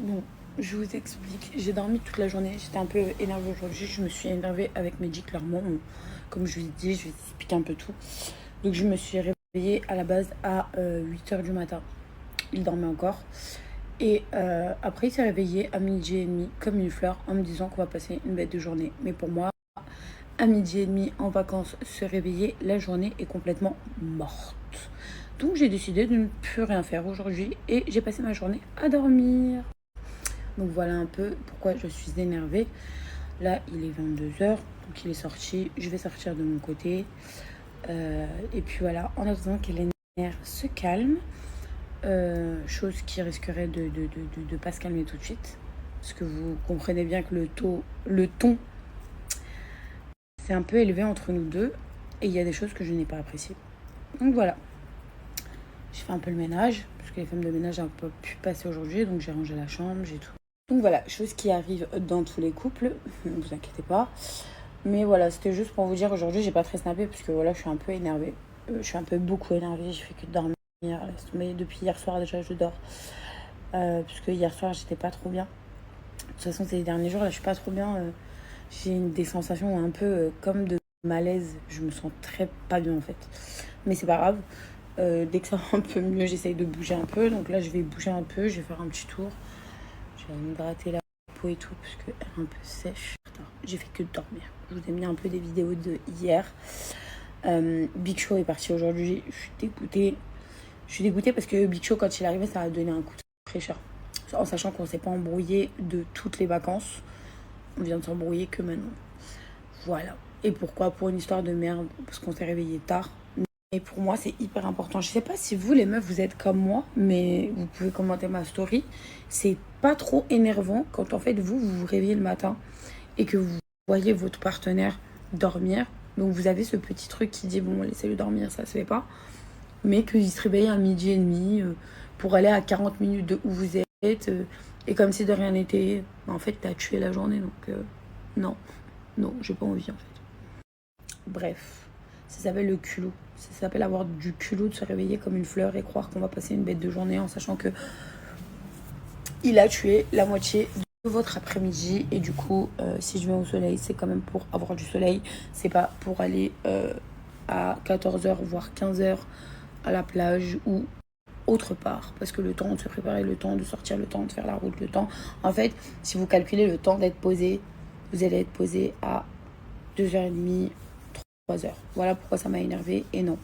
Bon, je vous explique. J'ai dormi toute la journée. J'étais un peu énervée aujourd'hui. Je me suis énervée avec Mehdi, clairement. Comme je vous ai dit, je vais expliquer un peu tout. Donc, je me suis réveillée à la base à 8 h du matin. Il dormait encore. Et après, il s'est réveillé à midi et demi, comme une fleur, en me disant qu'on va passer une bête de journée. Mais pour moi, à midi et demi, en vacances, se réveiller, la journée est complètement morte. Donc, j'ai décidé de ne plus rien faire aujourd'hui. Et j'ai passé ma journée à dormir. Donc voilà un peu pourquoi je suis énervée. Là, il est 22 h, donc il est sorti. Je vais sortir de mon côté. Et puis voilà, en attendant que les nerfs se calment, chose qui risquerait de pas se calmer tout de suite. Parce que vous comprenez bien que le ton, c'est un peu élevé entre nous deux. Et il y a des choses que je n'ai pas appréciées. Donc voilà. Je fais un peu le ménage, parce que les femmes de ménage n'ont pas pu passer aujourd'hui. Donc j'ai rangé la chambre, j'ai tout. Donc voilà, chose qui arrive dans tous les couples, ne vous inquiétez pas. Mais voilà, c'était juste pour vous dire, aujourd'hui, j'ai pas très snappé, parce que voilà, je suis un peu énervée. Je suis un peu beaucoup énervée, je fais que dormir. Laisse tomber, depuis hier soir déjà, je dors. Parce que hier soir, j'étais pas trop bien. De toute façon, ces derniers jours, là, je suis pas trop bien. J'ai des sensations un peu comme de malaise. Je me sens très pas bien, en fait. Mais c'est pas grave. Dès que ça va un peu mieux, j'essaye de bouger un peu. Donc là, je vais bouger un peu, je vais faire un petit tour. Je vais m'hydrater la peau et tout, parce qu'elle est un peu sèche. J'ai fait que dormir. Je vous ai mis un peu des vidéos de hier. Big Show est parti aujourd'hui. Je suis dégoûtée. Je suis dégoûtée parce que Big Show, quand il est arrivé, ça a donné un coup de fraîcheur. En sachant qu'on ne s'est pas embrouillé de toutes les vacances. On vient de s'embrouiller que maintenant. Voilà. Et pourquoi? Pour une histoire de merde. Parce qu'on s'est réveillé tard. Et pour moi, c'est hyper important. Je sais pas si vous, les meufs, vous êtes comme moi, mais vous pouvez commenter ma story. C'est pas trop énervant quand, en fait, vous vous réveillez le matin et que vous voyez votre partenaire dormir. Donc, vous avez ce petit truc qui dit, bon, laissez-le dormir, ça se fait pas. Mais qu'il se réveille à midi et demi pour aller à 40 minutes de où vous êtes. Et comme si de rien n'était, en fait, t'as tué la journée. Donc, non, non, j'ai pas envie, en fait. Bref, ça s'appelle le culot. Ça s'appelle avoir du culot de se réveiller comme une fleur et croire qu'on va passer une bête de journée en sachant que il a tué la moitié de votre après-midi. Et du coup, si je vais au soleil, c'est quand même pour avoir du soleil. C'est pas pour aller à 14 h, voire 15 h à la plage ou autre part. Parce que le temps de se préparer, le temps de sortir, le temps de faire la route, le temps... En fait, si vous calculez le temps d'être posé, vous allez être posé à 2h30, 3 heures. Voilà pourquoi ça m'a énervé. Et non,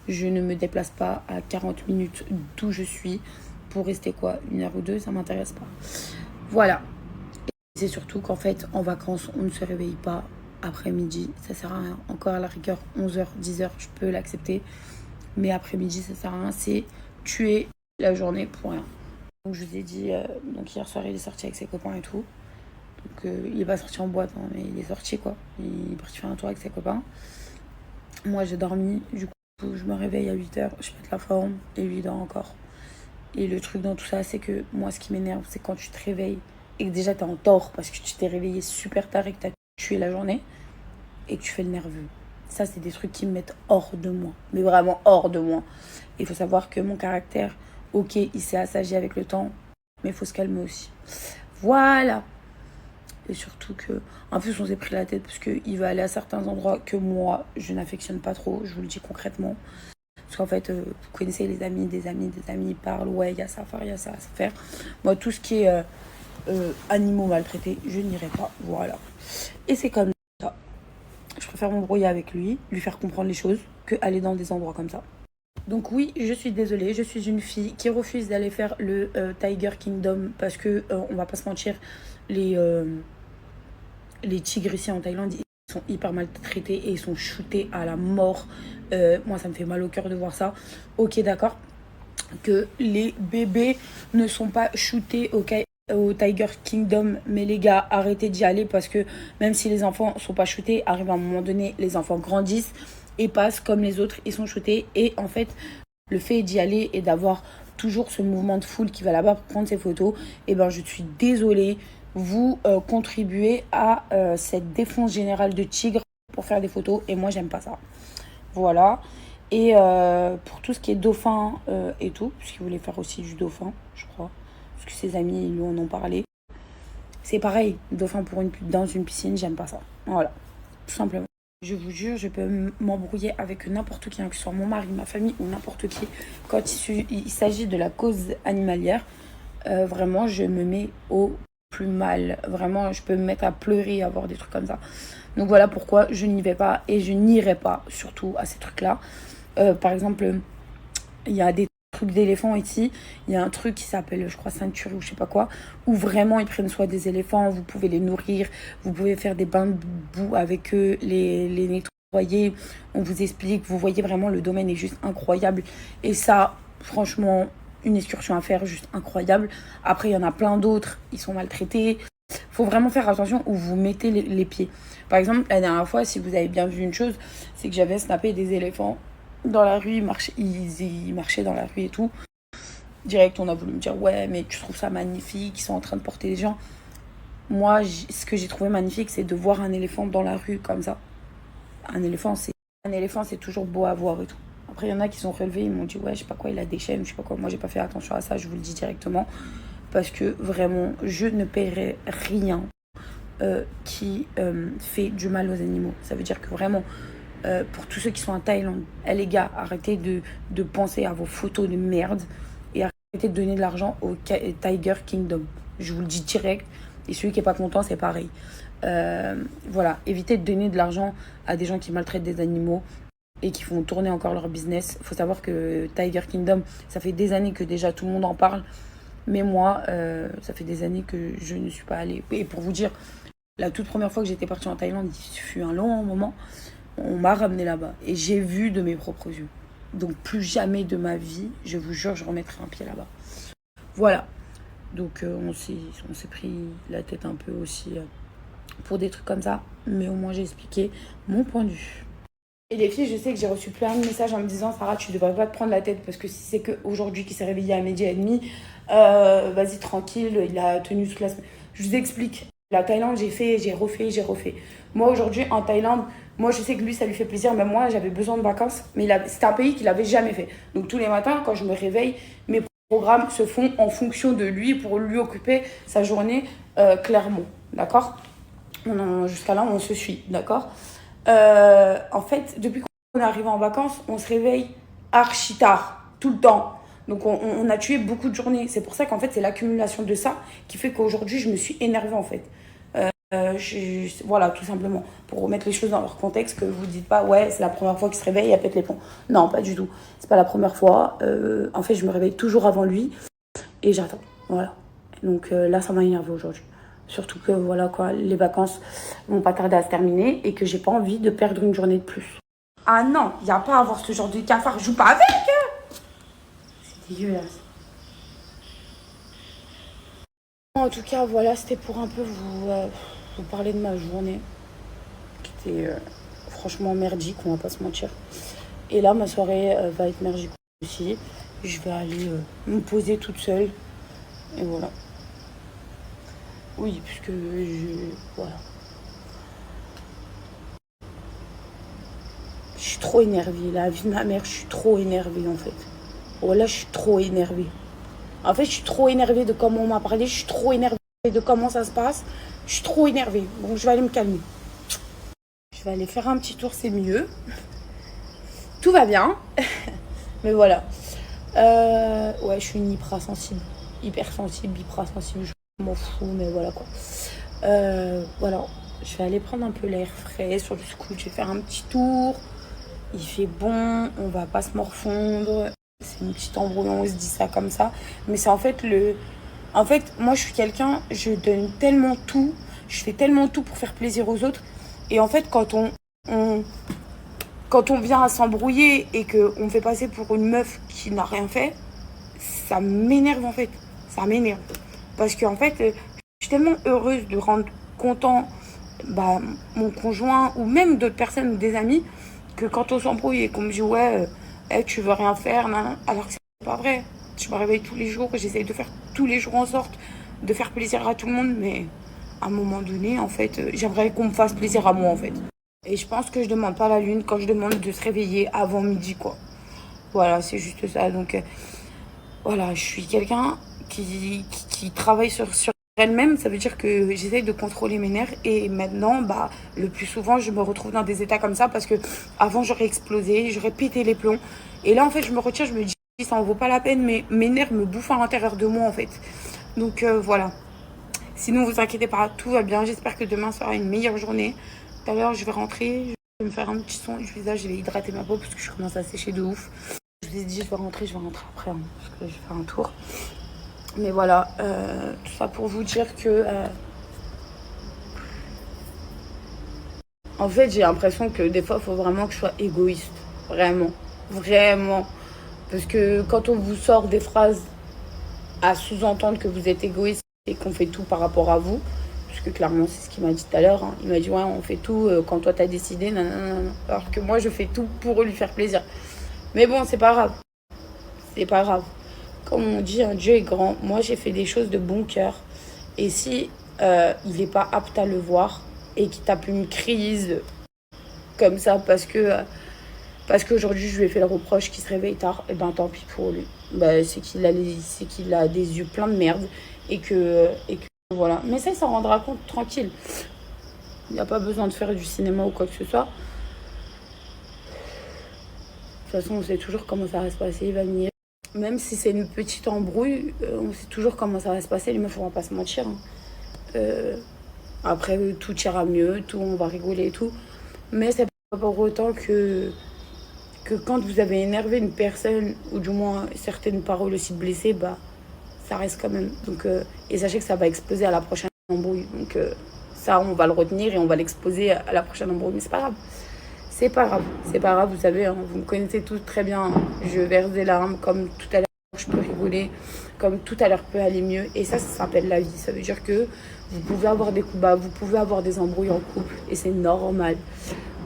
je ne me déplace pas à 40 minutes d'où je suis pour rester quoi, 1 heure ou deux, ça m'intéresse pas. Voilà. Et c'est surtout qu'en fait, en vacances, on ne se réveille pas après-midi. Ça sert à rien. Encore à la rigueur, 11 h, 10 h, je peux l'accepter. Mais après-midi, ça sert à rien. C'est tuer la journée pour rien. Donc je vous ai dit, donc hier soir, il est sorti avec ses copains et tout. Donc il est pas sorti en boîte, hein, mais il est sorti quoi. Il est parti faire un tour avec ses copains. Moi, j'ai dormi. Du coup, je me réveille à 8 h, je pète la forme et lui, il dort encore. Et le truc dans tout ça, c'est que moi, ce qui m'énerve, c'est quand tu te réveilles et que déjà, t'es en tort parce que tu t'es réveillé super tard et que t'as tué la journée et que tu fais le nerveux. Ça, c'est des trucs qui me mettent hors de moi. Mais vraiment hors de moi. Il faut savoir que mon caractère, ok, il s'est assagi avec le temps, mais il faut se calmer aussi. Voilà. Et surtout que, en plus, on s'est pris la tête parce qu'il va aller à certains endroits que moi, je n'affectionne pas trop. Je vous le dis concrètement. Parce qu'en fait, vous connaissez les amis, des amis ils parlent. Ouais, il y a ça à faire, il y a ça à faire. Moi, tout ce qui est animaux maltraités, je n'irai pas. Voilà. Et c'est comme ça. Je préfère m'embrouiller avec lui, lui faire comprendre les choses, que aller dans des endroits comme ça. Donc oui, je suis désolée, je suis une fille qui refuse d'aller faire le Tiger Kingdom parce que, on va pas se mentir, les tigres ici en Thaïlande, ils sont hyper maltraités et ils sont shootés à la mort. Moi, ça me fait mal au cœur de voir ça. Ok, d'accord, que les bébés ne sont pas shootés au Tiger Kingdom, mais les gars, arrêtez d'y aller parce que même si les enfants sont pas shootés, arrive à un moment donné, les enfants grandissent et passent comme les autres, ils sont shootés. Et en fait, le fait d'y aller et d'avoir toujours ce mouvement de foule qui va là-bas pour prendre ses photos, et ben je suis désolée, vous contribuez à cette défense générale de tigres pour faire des photos et moi j'aime pas ça. Voilà. Et pour tout ce qui est dauphin et tout, puisqu'il voulait faire aussi du dauphin, je crois. parce que ses amis lui en ont parlé. C'est pareil, dauphin dans une piscine, j'aime pas ça. Voilà, tout simplement. Je vous jure, je peux m'embrouiller avec n'importe qui, hein, que ce soit mon mari, ma famille ou n'importe qui. Quand il s'agit de la cause animalière, vraiment, je me mets au plus mal. Vraiment, je peux me mettre à pleurer, à avoir des trucs comme ça. Donc voilà pourquoi je n'y vais pas et je n'irai pas, surtout à ces trucs-là. Par exemple, il y a des trucs d'éléphants ici. Il y a un truc qui s'appelle, je crois, ceinture ou je sais pas quoi, où vraiment ils prennent soin des éléphants. Vous pouvez les nourrir, vous pouvez faire des bains de boue avec eux, les nettoyer. On vous explique, vous voyez vraiment, le domaine est juste incroyable. Et ça, franchement, une excursion à faire, juste incroyable. Après, il y en a plein d'autres, ils sont maltraités. Faut vraiment faire attention où vous mettez les pieds. Par exemple, la dernière fois, si vous avez bien vu une chose, c'est que j'avais snappé des éléphants dans la rue, ils marchaient dans la rue et tout. Direct, on a voulu me dire, ouais, mais tu trouves ça magnifique, ils sont en train de porter les gens. Moi, ce que j'ai trouvé magnifique, c'est de voir un éléphant dans la rue comme ça. Un éléphant, c'est toujours beau à voir et tout. Après, il y en a qui sont relevés, ils m'ont dit, ouais, je sais pas quoi, il a des chaînes, je sais pas quoi. Moi, j'ai pas fait attention à ça, je vous le dis directement. Parce que vraiment, je ne paierai rien qui fait du mal aux animaux. Ça veut dire que vraiment, pour tous ceux qui sont en Thaïlande, les gars, arrêtez de penser à vos photos de merde et arrêtez de donner de l'argent au Tiger Kingdom. Je vous le dis direct. Et celui qui n'est pas content, c'est pareil. Voilà, évitez de donner de l'argent à des gens qui maltraitent des animaux et qui font tourner encore leur business. Il faut savoir que Tiger Kingdom, ça fait des années que déjà tout le monde en parle. Mais moi, ça fait des années que je ne suis pas allée. Et pour vous dire, la toute première fois que j'étais partie en Thaïlande, il fut un long moment, on m'a ramené là-bas. Et j'ai vu de mes propres yeux. Donc plus jamais de ma vie, je vous jure, je remettrai un pied là-bas. Voilà. Donc on s'est pris la tête un peu aussi pour des trucs comme ça. Mais au moins j'ai expliqué mon point de vue. Et les filles, je sais que j'ai reçu plein de messages en me disant, Sarah, tu devrais pas te prendre la tête parce que si c'est qu'aujourd'hui qu'il s'est réveillé à 12h30, vas-y tranquille, il a tenu toute la semaine. Je vous explique. La Thaïlande, j'ai refait. Moi aujourd'hui en Thaïlande, moi je sais que lui ça lui fait plaisir, mais moi j'avais besoin de vacances. Mais c'était un pays qu'il avait jamais fait. Donc tous les matins quand je me réveille, mes programmes se font en fonction de lui pour lui occuper sa journée clairement. D'accord? Jusqu'à là on se suit, d'accord? En fait, depuis qu'on est arrivé en vacances, on se réveille archi tard, tout le temps. Donc on a tué beaucoup de journées. C'est pour ça qu'en fait, c'est l'accumulation de ça qui fait qu'aujourd'hui, je me suis énervée en fait. Voilà, tout simplement. Pour remettre les choses dans leur contexte, que vous ne dites pas, ouais, c'est la première fois qu'il se réveille, il pète les plombs. Non, pas du tout. C'est pas la première fois. En fait, je me réveille toujours avant lui et j'attends. Voilà. Donc là, ça m'a énervée aujourd'hui. Surtout que voilà quoi, les vacances vont pas tarder à se terminer et que j'ai pas envie de perdre une journée de plus. Ah non, il n'y a pas à avoir ce genre de cafard, je joue pas avec. C'est dégueulasse. En tout cas, voilà, c'était pour un peu vous parler de ma journée qui était franchement merdique, on va pas se mentir. Et là, ma soirée va être merdique aussi. Je vais aller me poser toute seule et voilà. Oui, puisque voilà. Je suis trop énervée. La vie de ma mère, je suis trop énervée en fait. Voilà, je suis trop énervée. En fait, je suis trop énervée de comment on m'a parlé. Je suis trop énervée de comment ça se passe. Je suis trop énervée. Donc, je vais aller me calmer. Je vais aller faire un petit tour, c'est mieux. Tout va bien. Mais voilà. Ouais, je suis une hypersensible. Hypersensible. Je m'en fous, mais voilà quoi. Voilà. Je vais aller prendre un peu l'air frais sur le scoot. Je vais faire un petit tour. Il fait bon. On va pas se morfondre. C'est une petite embrouille, on se dit ça comme ça. Mais c'est en fait En fait, moi, je suis quelqu'un, je donne tellement tout. Je fais tellement tout pour faire plaisir aux autres. Et en fait, quand on vient à s'embrouiller et qu'on me fait passer pour une meuf qui n'a rien fait, ça m'énerve en fait. Ça m'énerve. Parce qu'en fait, je suis tellement heureuse de rendre content mon conjoint ou même d'autres personnes ou des amis que quand on s'embrouille et qu'on me dit ouais, tu veux rien faire, nan, alors que c'est pas vrai. Je me réveille tous les jours, j'essaye de faire tous les jours en sorte de faire plaisir à tout le monde, mais à un moment donné, en fait, j'aimerais qu'on me fasse plaisir à moi en fait. Et je pense que je demande pas la lune quand je demande de se réveiller avant midi, quoi. Voilà, c'est juste ça. Donc, voilà, je suis quelqu'un qui qui travaille sur elle-même. Ça veut dire que j'essaye de contrôler mes nerfs. Et maintenant, bah, le plus souvent, je me retrouve dans des états comme ça parce que avant j'aurais explosé, j'aurais pété les plombs. Et là, en fait, je me retiens, je me dis, ça en vaut pas la peine, mais mes nerfs me bouffent à l'intérieur de moi, en fait. Donc, voilà. Sinon, vous inquiétez pas, tout va bien. J'espère que demain sera une meilleure journée. Tout à l'heure, je vais rentrer, je vais me faire un petit soin du visage, je vais hydrater ma peau parce que je commence à sécher de ouf. Je vous ai dit, je vais rentrer après, hein, parce que je vais faire un tour. Mais voilà, tout ça pour vous dire que... en fait, j'ai l'impression que des fois, il faut vraiment que je sois égoïste. Vraiment. Vraiment. Parce que quand on vous sort des phrases à sous-entendre que vous êtes égoïste et qu'on fait tout par rapport à vous, parce que clairement, c'est ce qu'il m'a dit tout à l'heure. Hein. Il m'a dit, ouais, on fait tout quand toi, t'as décidé. Nanana. Alors que moi, je fais tout pour lui faire plaisir. Mais bon, c'est pas grave. C'est pas grave. Comme on dit, un Dieu est grand. Moi, j'ai fait des choses de bon cœur. Et si il n'est pas apte à le voir et qu'il tape une crise comme ça parce qu'aujourd'hui, je lui ai fait le reproche qu'il se réveille tard, et ben tant pis pour lui. Bah, c'est qu'il a des yeux pleins de merde et que voilà. Mais ça, il s'en rendra compte tranquille. Il n'y a pas besoin de faire du cinéma ou quoi que ce soit. De toute façon, on sait toujours comment ça va se passer. Il va venir. Même si c'est une petite embrouille, on sait toujours comment ça va se passer. Les meufs, on va pas se mentir. Hein. Après, tout ira mieux, on va rigoler et tout. Mais c'est pas pour autant que quand vous avez énervé une personne, ou du moins certaines paroles aussi blessées, bah, ça reste quand même. Donc, et sachez que ça va exploser à la prochaine embrouille. Donc ça, on va le retenir et on va l'exposer à la prochaine embrouille. Mais c'est pas grave. C'est pas grave. C'est pas grave, vous savez, hein, vous me connaissez tous très bien. Je verse des larmes comme tout à l'heure, je peux rigoler, comme tout à l'heure peut aller mieux. Et ça s'appelle la vie. Ça veut dire que vous pouvez avoir des coups bas, vous pouvez avoir des embrouilles en couple. Et c'est normal.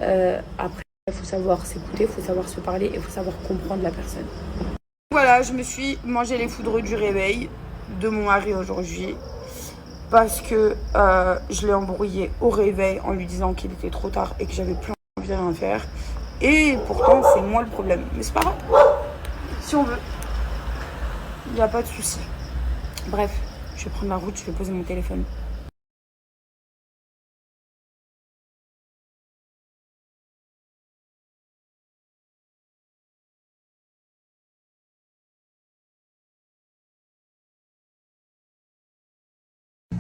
Après, il faut savoir s'écouter, il faut savoir se parler et il faut savoir comprendre la personne. Voilà, je me suis mangé les foudres du réveil de mon mari aujourd'hui parce que je l'ai embrouillé au réveil en lui disant qu'il était trop tard et que j'avais plus envie de rien faire. Et pourtant, c'est moi le problème. Mais c'est pas grave. Si on veut, il n'y a pas de souci. Bref, je vais prendre la route, je vais poser mon téléphone.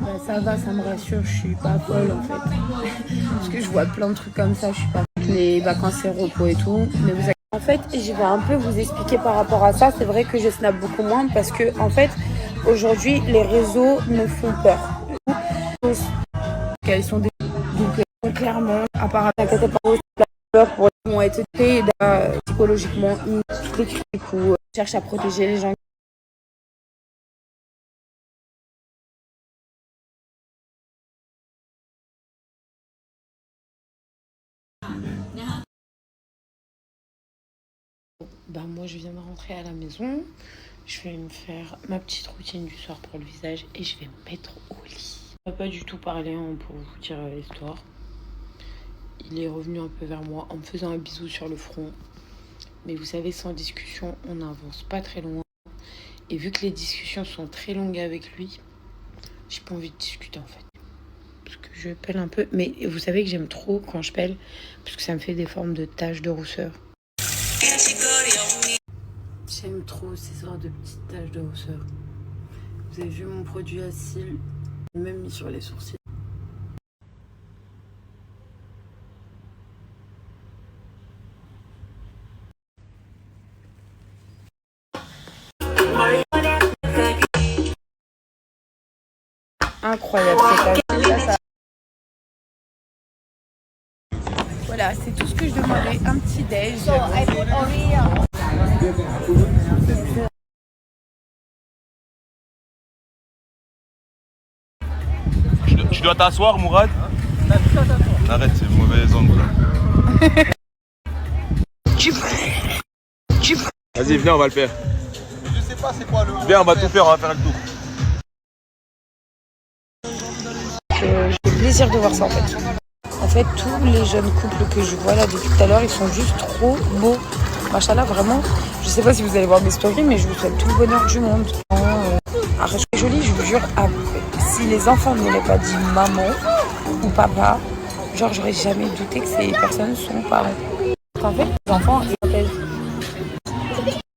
Bah, ça va, ça me rassure, je suis pas folle en fait. Parce que je vois plein de trucs comme ça, je suis pas les vacances et repos et tout. Mais vous avez... En fait, je vais un peu vous expliquer par rapport à ça. C'est vrai que je snap beaucoup moins parce que en fait, aujourd'hui, les réseaux me font peur. Elles sont des... Donc clairement, à part inquiéter pas peur pour les vont être tués psychologiquement, toutes les critiques ou cherchent à protéger les gens. Bah moi je viens de rentrer à la maison, je vais me faire ma petite routine du soir pour le visage et je vais me mettre au lit. On va pas du tout parler hein, pour vous dire l'histoire. Il est revenu un peu vers moi en me faisant un bisou sur le front. Mais vous savez, sans discussion, on n'avance pas très loin. Et vu que les discussions sont très longues avec lui, j'ai pas envie de discuter en fait. Parce que je pèle un peu. Mais vous savez que j'aime trop quand je pèle, parce que ça me fait des formes de taches de rousseur. J'aime trop ces sortes de petites taches de rousseur. Vous avez vu mon produit à cils, même mis sur les sourcils. Incroyable ces taches. Voilà, c'est tout ce que je demandais. Un petit déj. Tu dois t'asseoir, Mourad. Arrête, c'est le mauvais angle là. Vas-y, viens, on va le faire. Je sais pas c'est quoi le. Viens, on va tout faire, on va faire le tour. J'ai le plaisir de voir ça en fait. En fait, tous les jeunes couples que je vois là depuis tout à l'heure, ils sont juste trop beaux. Machallah, vraiment. Je sais pas si vous allez voir mes stories, mais je vous souhaite tout le bonheur du monde. Arrête, je suis jolie, je vous vous jure, si les enfants ne m'auraient pas dit maman ou papa, genre j'aurais jamais douté que ces personnes sont parents. En fait, les enfants, ils s'appellent